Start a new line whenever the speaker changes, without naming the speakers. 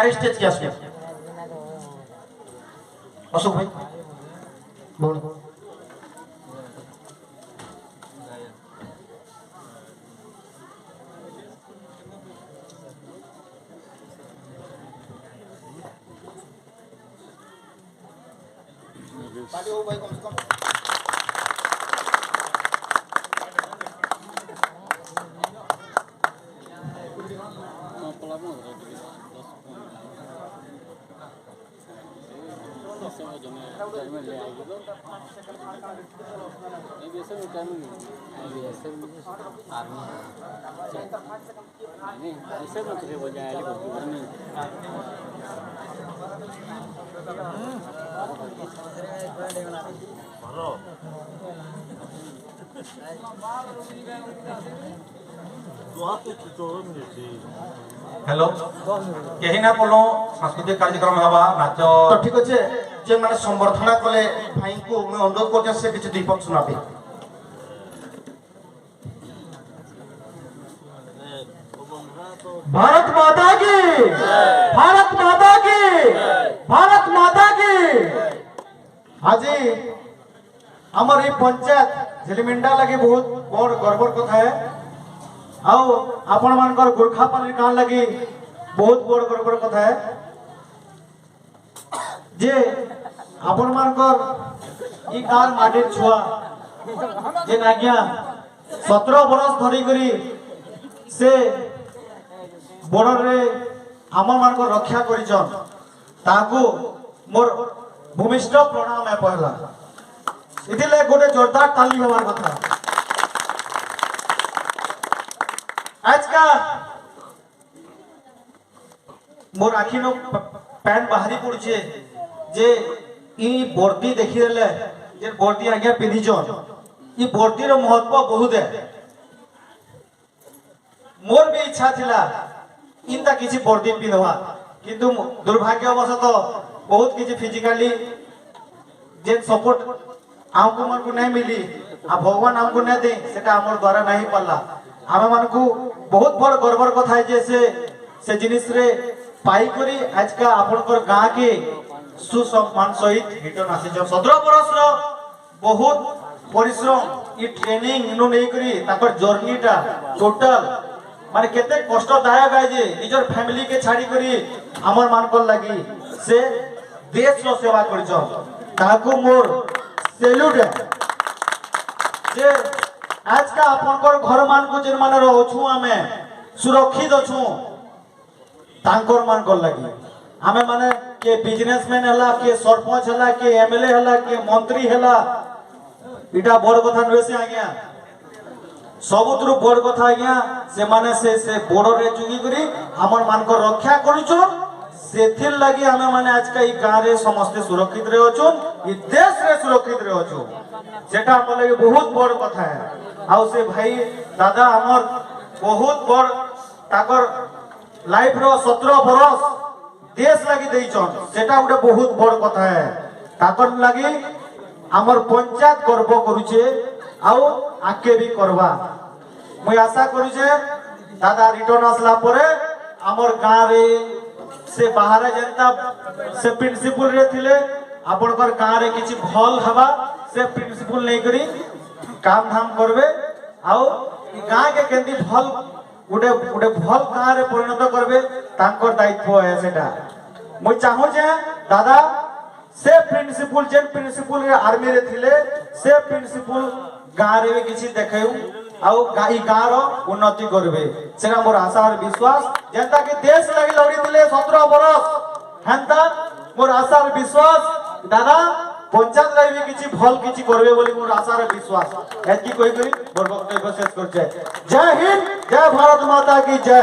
गारे स्टेज के आसबे अशोक भाई बोल
पार्टी हो भाई कम से कम
हेलो कहीं ना बोलो सांस्कृतिक कार्यक्रम हवा नाच तो ठीक अच्छे जे माने संबर्धना कले भाई को मैं अनुरोध करते से किछ दीपक सुनाबे भारत माता की भारत माता की भारत माता की আজি हमर ये पंचायत झिलिमिंडा लगे बहुत बड़ गर्वर कथा है आओ आपण मानकर गोरखा पाली कान लगी बहुत बड़ गर्वर कथा है जे आपण मानकर ई कार माटी छुआ जे नागिया 17 बरस धरी करी से बॉर्डर रे हमर मानकर रक्षा करिजन ताकू मोर भूमिष्ठ प्रणाम है पहला इदिले गोटे जोरदार ताली होवार कथा आज का मोर आखि न पैंट बाहरी पड़छे जे ई वर्दी देखि देले जे वर्दी आज्ञा पिंधी जन ई वर्दी रो महत्व बहुत है मोर भी इच्छा थिला इनता किछि वर्दी पिंधवा किंतु दुर्भाग्यवशत बहुत किछि फिजिकली जे सपोर्ट हमको मन को नहीं मिली आ भगवान हमको नहीं दे सेटा हमर द्वारा नहीं पल्ला आमे मन को बहुत बड़ गर्वर कथा है जे से जिनिस रे पाई करी आज का आपनकर गां के सुसम्मान सहित रिटर्न आसे जो 17 बरस रो बहुत परिश्रम ई ट्रेनिंग इनो नहीं करी ताकर जर्नीटा टोटल माने केते कष्टदायक है जे निजर फैमिली के छाड़ी करी हमर मानकर लागि से देश रो सेवा करछ ताको मोर सैल्यूट है जे आज का आपनकर घर मान को जिन माने रहछु हमें सुरक्षित अछु तांकर मान कर लगी हमें माने के बिजनेसमैन हला के सरपंच हला के एमएलए हला के मंत्री हला इटा बड़ कथा नवे से आज्ञा सबुतरु बड़ कथा आज्ञा से माने से बॉर्डर रे जुगी करी हमर मान को रक्षा करिछो सेथिर लगी हमें माने आज का ई गां रे समस्त सुरक्षित रे अछु ई देश रे सुरक्षित रे अछु जेटा हम लगे बहुत बड़ कथा है आउ से भाई दादा हमर बहुत बड़ ताकर लाइफ रो 17 बरस देश लगी देइछन सेटा उडे बहुत बड़ कथा है ताकर लगी हमर पंचायत गर्व करूछे आउ आके भी करबा मैं आशा करूछे दादा रिटर्न आसला परे हमर गां रे से बाहर जनता से प्रिंसिपल रे थिले आपनकर गां रे किछि भल हवा से प्रिंसिपल नहीं करी काम धाम करबे आउ गां के केंदी भल उडे उडे भल गां रे परिणत करबे तांकर दायित्व है सेटा मैं चाहू जे दादा से प्रिंसिपल जेन प्रिंसिपल रे आर्मी रे थिले से प्रिंसिपल गां रे भी किछि देखाउ आउ गाई गां रो उन्नति करबे सेना मोर आशा और विश्वास जनता के देश लगी लड़ी दिले 17 बरस हेंता मोर आशा और विश्वास दादा पंचायत लाई भी किछि भल किछि करबे बोली मोर आशा और विश्वास एतकी कोई करी मोर वक्तव्य शेष कर जय हिंद जय भारत माता की जय।